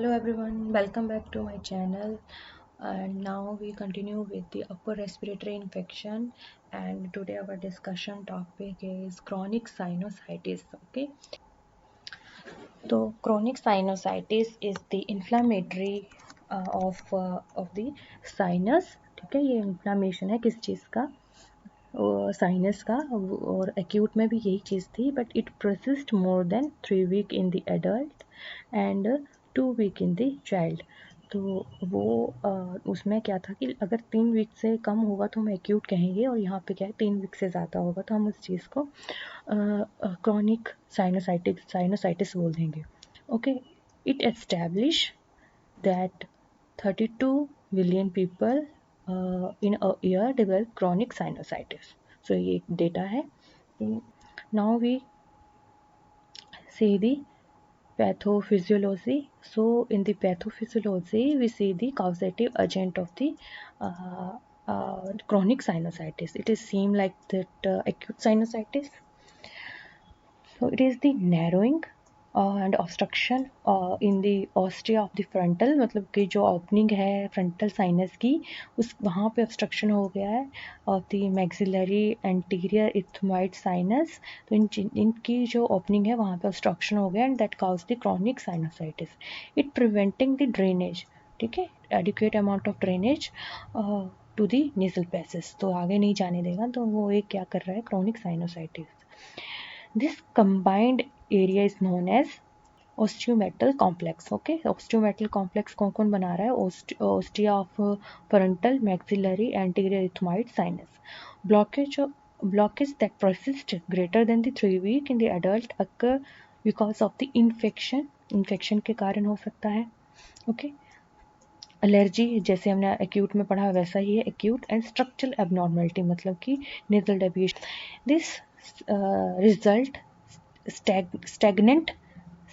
Hello everyone, welcome back to my channel. And now we continue with the upper respiratory infection, and today our discussion topic is chronic sinusitis. Okay, so chronic sinusitis is the inflammatory of the sinus. ठीक है, ये inflammation है किस चीज़ का, sinus का, और acute में भी यही चीज़ थी, but it persist more than 3 week in the adult and 2 week in the child. तो वो उसमें क्या था कि अगर 3 वीक से कम होगा तो हम एक्यूट कहेंगे, और यहाँ पे क्या है 3 वीक से ज़्यादा होगा तो हम उस चीज़ को क्रॉनिक साइनोसाइटिस बोल देंगे. Okay, it establish that 32 billion people in a year develop chronic sinusitis. So ये data है. Now we see the pathophysiology. So in the pathophysiology we see the causative agent of the chronic sinusitis. It is same like that acute sinusitis. So it is the narrowing and obstruction in the ostia of the frontal, मतलब कि जो opening है frontal sinus की उस वहाँ पे obstruction हो गया है of the maxillary anterior ethmoid sinus. तो इनकी जो ओपनिंग है वहाँ पे obstruction हो गया, and that cause the chronic sinusitis. It preventing the drainage, ठीक है, adequate amount of drainage to the nasal passages. तो आगे नहीं जाने देगा, तो वो एक क्या कर रहा है, chronic sinusitis. This combined area is known as osteometal complex. Okay, osteometal complex कौन कौन बना रहा है, ostia of frontal maxillary anterior ethmoid sinus. Blockage that persist greater than the 3 week in the adult occur because of the infection के कारण हो सकता है. Okay, एलर्जी जैसे हमने एक्यूट में पढ़ा वैसा ही है एक्यूट, एंड स्ट्रक्चरल एबनॉर्मलिटी मतलब कि nasal deviation. This result stagnant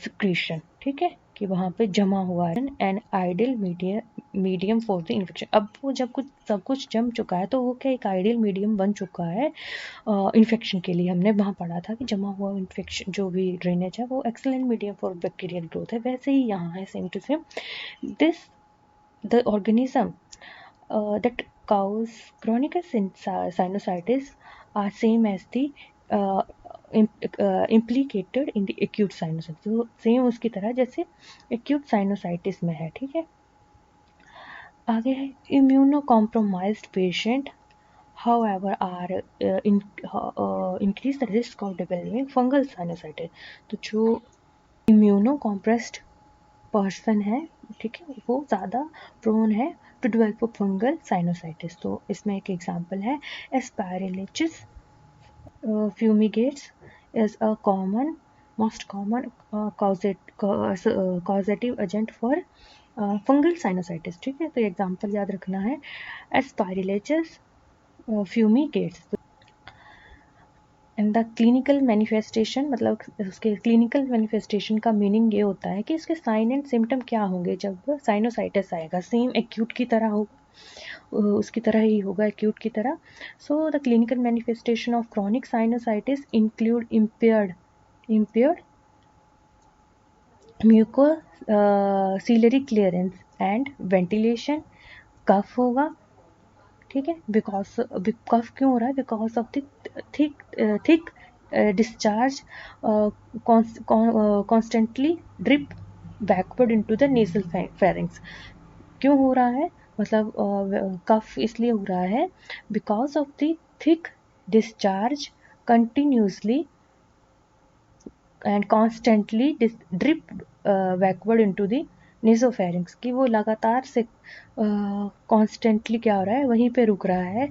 secretion, ठीक है, कि वहाँ पे जमा हुआ है and ideal medium for the infection. अब वो जब सब कुछ जम चुका है तो वो क्या एक आइडियल मीडियम बन चुका है इन्फेक्शन के लिए. हमने वहाँ पढ़ा था कि जमा हुआ इन्फेक्शन जो भी ड्रेनेज है वो excellent medium for bacterial growth है, वैसे ही यहाँ है same to same. This the organism that cause chronic sinusitis are same as the implicated in the acute sinusitis. तो सेम उसकी तरह जैसे acute sinusitis में है, ठीक है. आगे है immunocompromised patient however are increase the risk of developing fungal sinusitis. तो जो immunocompressed पर्सन है, ठीक है, वो ज़्यादा प्रोन है टू डेवलप फंगल साइनोसाइटिस. तो इसमें एक एग्जांपल है Aspergillus fumigatus is a most common causative agent for fungal sinusitis. ठीक है, तो एग्जांपल याद रखना है Aspergillus fumigatus. And the clinical manifestation, मतलब उसके क्लिनिकल मैनिफेस्टेशन का मीनिंग ये होता है कि इसके साइन एंड सिम्टम क्या होंगे जब साइनोसाइटिस आएगा. सेम एक्यूट की तरह होगा, उसकी तरह ही होगा एक्यूट की तरह. So the clinical manifestation of chronic sinusitis include impaired म्यूकोसीलरी clearance and ventilation. कफ होगा, ठीक है, बिकॉज कफ क्यों हो रहा है, because of the thick discharge constantly drip backward into the nasal pharynx. क्यों हो रहा है, मतलब कफ इसलिए हो रहा है because of the thick discharge continuously and constantly drip backward into the nasopharynx, कि वो लगातार से कॉन्स्टेंटली क्या हो रहा है, वहीं पे रुक रहा है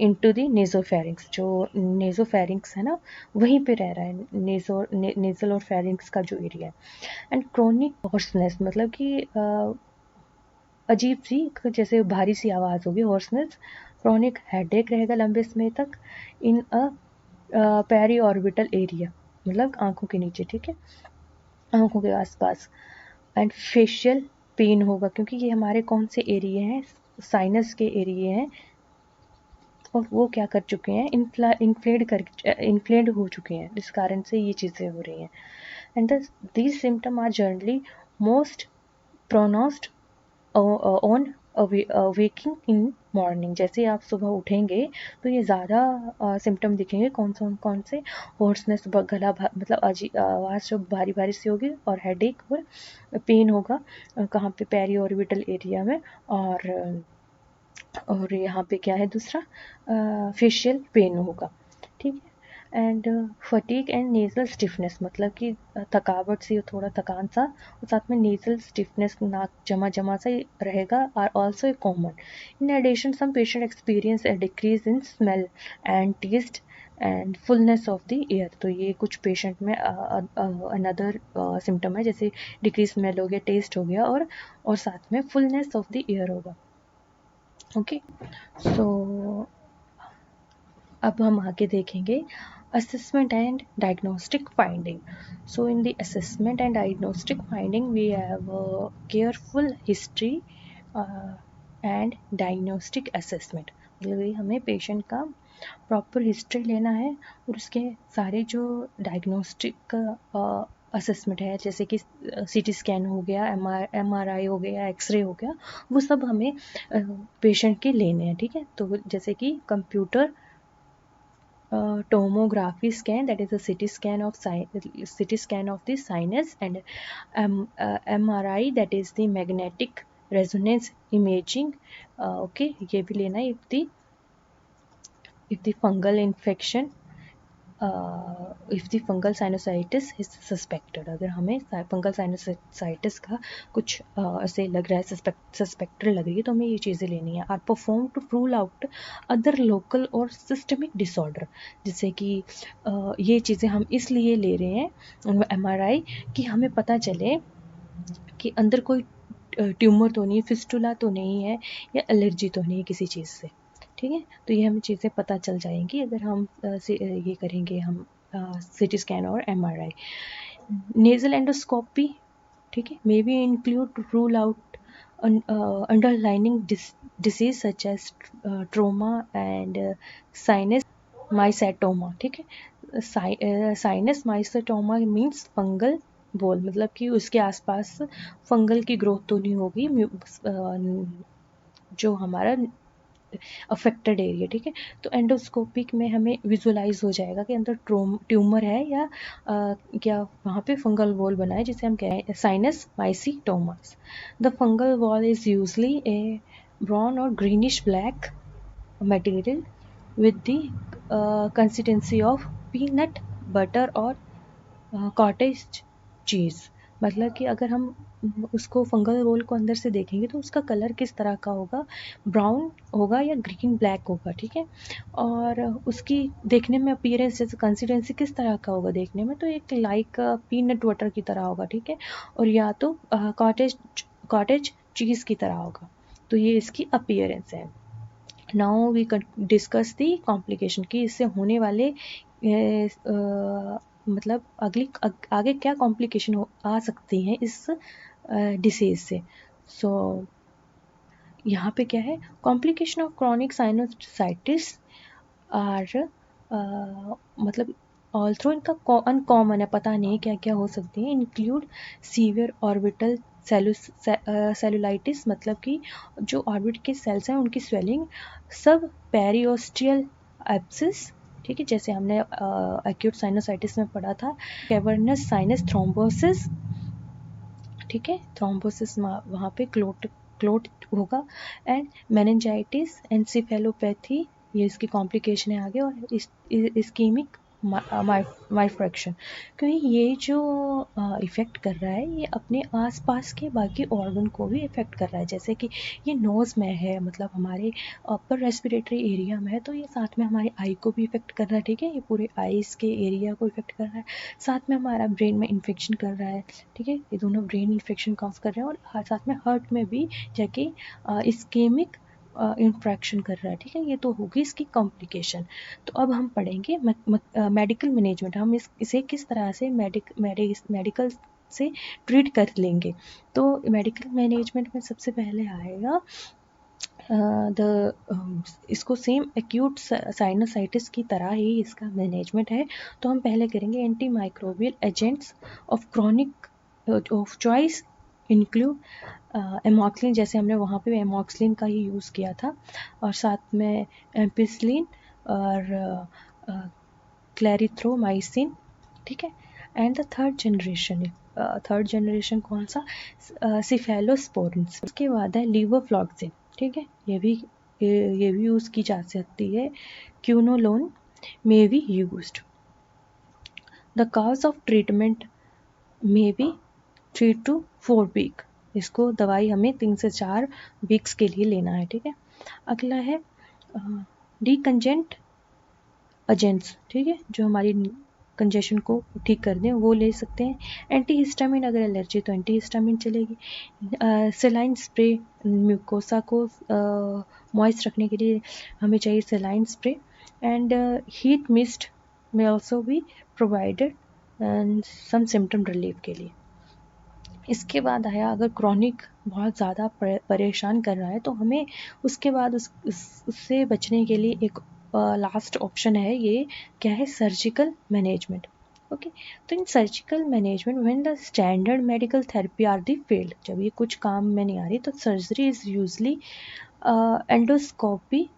इनटू द नेजोफेरिंग्स. जो नेजोफेरिंग्स है ना वहीं पे रह रहा है, नेजल और फेरिंग्स का जो एरिया है. एंड क्रोनिक हॉर्सनेस, मतलब कि अजीब सी जैसे भारी सी आवाज़ होगी, हॉर्सनेस. क्रोनिक हेडेक रहेगा लंबे समय तक इन अ पेरी ऑर्बिटल एरिया, मतलब आंखों के नीचे, ठीक है, आंखों के आसपास. एंड फेशियल पेन होगा, क्योंकि ये हमारे कौन से एरिया हैं, साइनस के एरिया हैं, और वो क्या कर चुके हैं, इन्फ्लेड हो चुके हैं, जिस कारण से ये चीज़ें हो रही हैं. And these symptom are generally most pronounced on waking in morning. जैसे आप सुबह उठेंगे तो ये ज़्यादा सिम्टम दिखेंगे। कौन से? होर्सनेस, मतलब आवाज़ जो भारी भारी सी होगी, और हेडेक और पेन होगा कहाँ पे? पेरी ऑर्बिटल एरिया में। और यहाँ पे क्या है दूसरा? फेशियल पेन होगा, ठीक है। And fatigue and nasal stiffness, मतलब कि थकावट सी, थोड़ा थकान सा, और साथ में नेजल स्टिफनेस, नाक जमा जमा सा ही रहेगा, are also a common. In addition some patient experience a decrease in smell and taste and fullness of the ear. तो ये कुछ पेशेंट में अनदर सिम्टम है, जैसे डिक्रीज स्मेल हो गया, टेस्ट हो गया, और साथ में फुलनेस ऑफ द एयर होगा। ओके, सो अब हम आगे देखेंगे assessment and diagnostic finding. So in the assessment and diagnostic finding we have a careful history uh, and diagnostic assessment. मतलब ये हमें पेशेंट का प्रॉपर हिस्ट्री लेना है, और उसके सारे जो डायग्नोस्टिक असेसमेंट है, जैसे कि सीटी स्कैन हो गया, एमआरआई हो गया, एक्सरे हो गया, वो सब हमें पेशेंट के लेने हैं, ठीक है। तो जैसे कि computer tomography scan, that is a CT scan of the sinus, and MRI, that is the magnetic resonance imaging. Okay, ये भी लेना है। If the fungal infection, if the fungal sinusitis is suspected, अगर हमें फंगल साइनसाइटिस का कुछ ऐसे लग रहा है, सस्पेक्टेड लग रही है, तो हमें ये चीज़ें लेनी है। Are perform to rule out other local और सिस्टमिक डिसऑर्डर। जैसे कि ये चीज़ें हम इसलिए ले रहे हैं MRI, कि हमें पता चले कि अंदर कोई ट्यूमर तो नहीं, फिस्टुला तो नहीं है, या एलर्जी तो नहीं है किसी चीज़ से, ठीक है। तो ये हमें चीज़ें पता चल जाएंगी अगर हम ये करेंगे, हम सीटी स्कैन और MRI। नेजल एंडोस्कोपी, ठीक है, may be include rule out underlining disease such as trauma and sinus mycetoma, ठीक है। साइनस माइसेटोमा मीन्स फंगल बोल, मतलब कि उसके आसपास फंगल की ग्रोथ तो नहीं होगी, जो हमारा अफेक्टेड एरिया, ठीक है। तो एंडोस्कोपिक में हमें विजुलाइज हो जाएगा कि अंदर ट्यूमर है, या क्या वहाँ पे फंगल वॉल बना है, जिसे हम कह रहे हैं sinus mycetomas. The fungal wall is usually a brown और greenish black material with the consistency of peanut butter और कॉटेज चीज़। मतलब कि अगर हम उसको फंगल रोल को अंदर से देखेंगे तो उसका कलर किस तरह का होगा? ब्राउन होगा या ग्रीन ब्लैक होगा, ठीक है। और उसकी देखने में अपीयरेंस, जैसे कंसिस्टेंसी किस तरह का होगा देखने में? तो एक लाइक पीनट बटर की तरह होगा, ठीक है। और या तो कॉटेज चीज़ की तरह होगा। तो ये इसकी अपीयरेंस है। Now we discuss the complication, कि इससे होने वाले मतलब आगे क्या कॉम्प्लिकेशन आ सकती हैं इस डिसीज से। सो यहाँ पे क्या है? Complication of chronic sinusitis are मतलब ऑल्थ्रो इनका अनकॉमन है, पता नहीं क्या क्या हो सकती है। इंक्लूड सीवियर ऑर्बिटल सेलुलाइटिस, मतलब कि जो ऑर्बिट के सेल्स हैं उनकी स्वेलिंग, सब पेरियोस्टियल एब्सिस, ठीक है, जैसे हमने एक्यूट साइनोसाइटिस में पढ़ा था। कैवर्नस साइनस थ्रोम्बोसिस, ठीक है, थ्रोम्बोसिस वहाँ पे क्लोट होगा। एंड मेनिंजाइटिस, एंसेफेलोपैथी, ये इसकी कॉम्प्लिकेशन है आगे। और इस्कीमिक माइफ्रैक्शन, क्योंकि ये जो इफ़ेक्ट कर रहा है, ये अपने आसपास के बाकी ऑर्गन को भी इफ़ेक्ट कर रहा है। जैसे कि ये नोज़ में है, मतलब हमारे अपर रेस्पिरेटरी एरिया में है, तो ये साथ में हमारे आई को भी इफ़ेक्ट कर रहा है, ठीक है। ये पूरे आईज़ के एरिया को इफ़ेक्ट कर रहा है, साथ में हमारा ब्रेन में इन्फेक्शन कर रहा है, ठीक है। ये दोनों ब्रेन इन्फेक्शन कॉज कर रहे हैं, और साथ में हार्ट में भी जाके इस्केमिक इन्फ्रैक्शन कर रहा है, ठीक है। ये तो होगी इसकी कॉम्प्लिकेशन। तो अब हम पढ़ेंगे मेडिकल मैनेजमेंट, हम इसे किस तरह से मेडिकल से ट्रीट कर लेंगे। तो मेडिकल मैनेजमेंट में सबसे पहले आएगा इसको सेम एक्यूट साइनोसाइटिस की तरह ही इसका मैनेजमेंट है। तो हम पहले करेंगे anti microbial agents of chronic of choice include एमॉक्सिलिन, जैसे हमने वहाँ पे एमॉक्सिलिन का ही यूज़ किया था, और साथ में एम्पिसिलिन और क्लैरिथ्रोमाइसिन, ठीक है। एंड द थर्ड जनरेशन कौन सा, सिफेलोस्पोरिन्स। उसके बाद है लीवोफ्लॉक्सिन, ठीक है, ये भी यूज़ की जा सकती है। Quinolone may be used. The cause of treatment may be 3 to 4 week. इसको दवाई हमें 3 से 4 वीक्स के लिए लेना है, ठीक है। अगला है डीकंजेंट एजेंट्स, ठीक है, जो हमारी कंजेशन को ठीक कर दें, वो ले सकते हैं। एंटीहिस्टामिन, अगर एलर्जी तो एंटीहिस्टामिन चलेगी। सेलाइन स्प्रे, म्यूकोसा को मॉइस्ट रखने के लिए हमें चाहिए सेलाइन स्प्रे। एंड हीट मिस्ट में ऑल्सो भी प्रोवाइडेड सम सिम्टम रिलीफ के लिए। इसके बाद आया, अगर क्रॉनिक बहुत ज़्यादा परेशान कर रहा है तो हमें उसके बाद उससे बचने के लिए एक लास्ट ऑप्शन है, ये क्या है, सर्जिकल मैनेजमेंट। ओके, तो in surgical management when the standard medical therapy are the failed, जब ये कुछ काम में नहीं आ रही तो सर्जरी इज़ यूजली एंडोस्कोपी,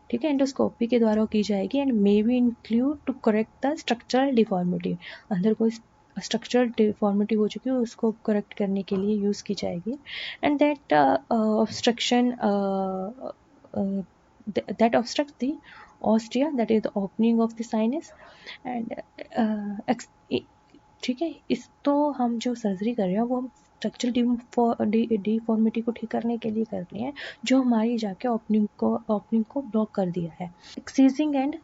ठीक है, एंडोस्कोपी के द्वारा की जाएगी। And may be include to correct the structural deformity, अंदर कोई स्ट्रक्चरल डिफॉर्मिटी हो चुकी है उसको करेक्ट करने के लिए यूज़ की जाएगी। And that obstruction that obstructs the ostia, that is the opening of the sinus, and ठीक है। इस तो हम जो सर्जरी कर रहे हैं वो हम स्ट्रक्चरल डिफॉर्मिटी को ठीक करने के लिए कर रहे हैं, जो हमारी जाके ओपनिंग को ब्लॉक कर दिया है। एक्सीजिंग एंड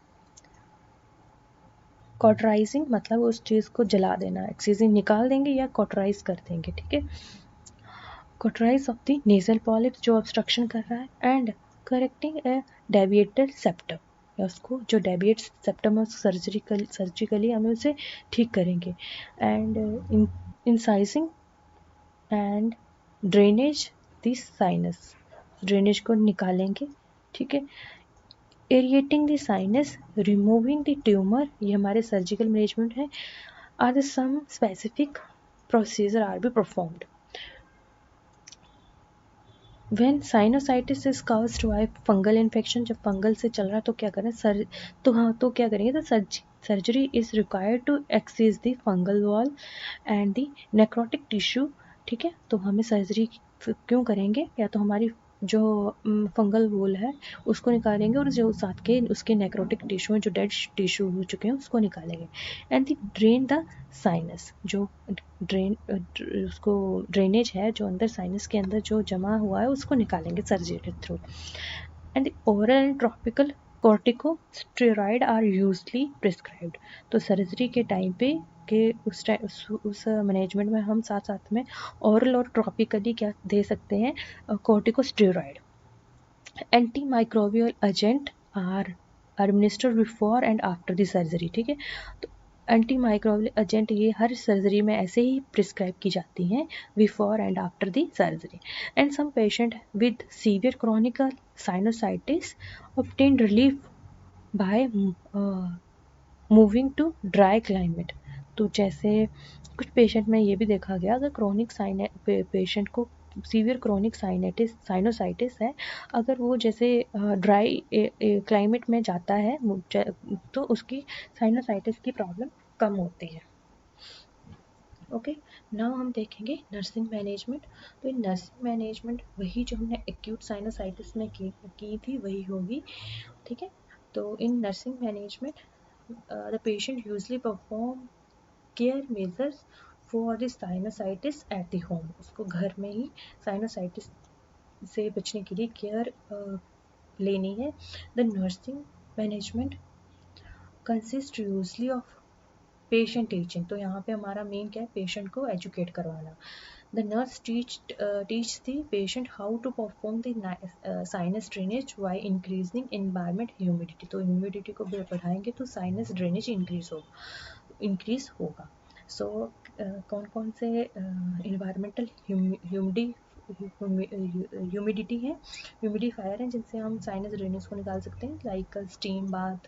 कॉटराइजिंग, मतलब उस चीज़ को जला देना, एक्सीजिंग निकाल देंगे या कॉटराइज कर देंगे, ठीक है। कॉटराइज ऑफ द नेजल पॉलिप्स जो ऑब्स्ट्रक्शन कर रहा है, and correcting A deviated septum, या उसको जो डेविएट सेप्टम है सर्जिकली हमें उसे ठीक करेंगे। And incising and drainage this sinus, drainage को निकालेंगे, ठीक है। Aerating the sinus, removing the tumour, ये हमारे सर्जिकल मैनेजमेंट है। Are the some specific procedure are be performed when sinusitis is caused by fungal infection, जब फंगल से चल रहा है तो क्या करें, तो क्या करेंगे, तो surgery is required to excise the fungal wall and the necrotic tissue, ठीक है। तो हमें सर्जरी क्यों करेंगे, या तो हमारी जो फंगल वॉल है उसको निकालेंगे, और जो साथ के उसके नेक्रोटिक टिश्यू हैं, जो डेड टिश्यू हो चुके हैं, उसको निकालेंगे। And the drain the sinus, जो उसको ड्रेनेज है जो अंदर साइनस के अंदर जो जमा हुआ है उसको निकालेंगे सर्जरी के थ्रू। And oral and topical corticosteroid are usually prescribed, तो सर्जरी के टाइम पे के उस मैनेजमेंट में हम साथ साथ में ओरल और ट्रॉपिकली क्या दे सकते हैं, corticosteroid. Anti microbial agent are administered before and after the surgery, ठीक है। तो एंटी माइक्रोबियल एजेंट ये हर सर्जरी में ऐसे ही प्रिस्क्राइब की जाती हैं, before and after the surgery. And some patient with severe chronical sinusitis obtain relief by moving to dry climate, तो जैसे कुछ पेशेंट में ये भी देखा गया, अगर क्रॉनिक पेशेंट को सीवियर क्रॉनिक साइनोसाइटिस है, अगर वो जैसे ड्राई क्लाइमेट में जाता है तो उसकी साइनोसाइटिस की प्रॉब्लम कम होती है। ओके, नाउ हम देखेंगे नर्सिंग मैनेजमेंट। तो इन नर्सिंग मैनेजमेंट वही जो हमने एक्यूट साइनोसाइटिस में की थी वही होगी, ठीक है। तो in nursing management the patient usually perform care measures for the sinusitis at the home, उसको घर में ही साइनोसाइटिस से बचने के लिए केयर लेनी है। The nursing management consist usually of patient teaching, तो यहाँ पे हमारा मेन क्या है, पेशेंट को एजुकेट करवाना। The nurse teach the patient how to perform the sinus drainage by increasing environment humidity, तो ह्यूमिडिटी को बढ़ाएंगे तो साइनस ड्रेनेज इंक्रीज होगा। सो कौन कौन से इन्वायरमेंटल ह्यूमिडिटी है, ह्यूमिडिफायर हैं जिनसे हम साइनस ड्रेनेज को निकाल सकते हैं, like steam bath,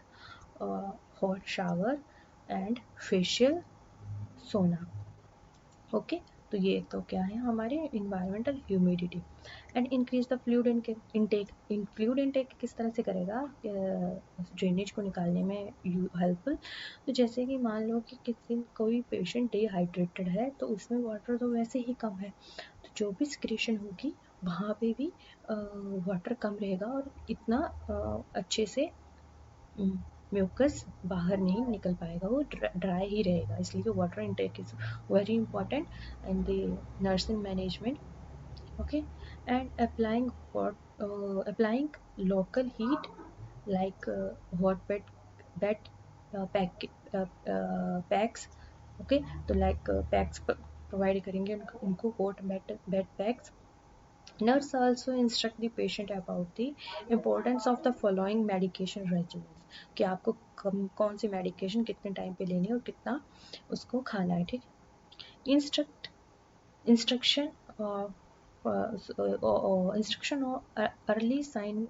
hot shower and facial सोना। ओके, तो ये तो क्या है हमारे environmental humidity. And increase the fluid intake. Fluid intake किस तरह से करेगा ड्रेनेज को निकालने में हेल्पफुल। तो जैसे कि मान लो कि किसी कोई पेशेंट डिहाइड्रेटेड है तो उसमें वाटर तो वैसे ही कम है, तो जो भी सिक्रेशन होगी वहाँ पे भी वाटर कम रहेगा और इतना अच्छे से म्यूकस बाहर नहीं निकल पाएगा, वो ड्राई ही रहेगा। इसलिए जो water intake is very important and the nursing management. Okay. And applying local heat like hot bed PACS. Okay. तो लाइक पैक्स प्रोवाइड करेंगे उनको hot bed PACS. Nurse also instruct the patient about the importance of the following medication regimens, कि आपको कौन सी medication कितने time पे लेनी है और कितना उसको खाना है, ठीक है। Instruction instruction or early sign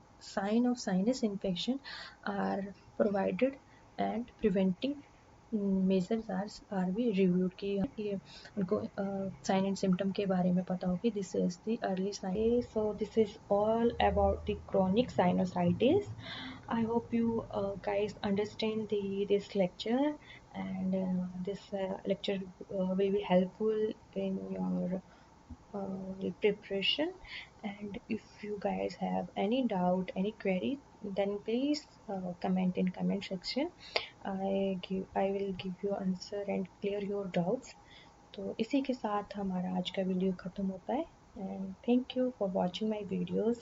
of sinus infection are provided and preventing measures are भी reviewed कि ये उनको sign and symptom के बारे में पता हो कि this is the early sign. So this is all about the chronic sinusitis. I hope you guys understand this lecture, and this lecture will be helpful in your preparation. And if you guys have any doubt, any query, then please comment in comment section. I will give you answer and clear your doubts. तो इसी के साथ हमारा आज का video ख़त्म होता है, and thank you for watching my videos.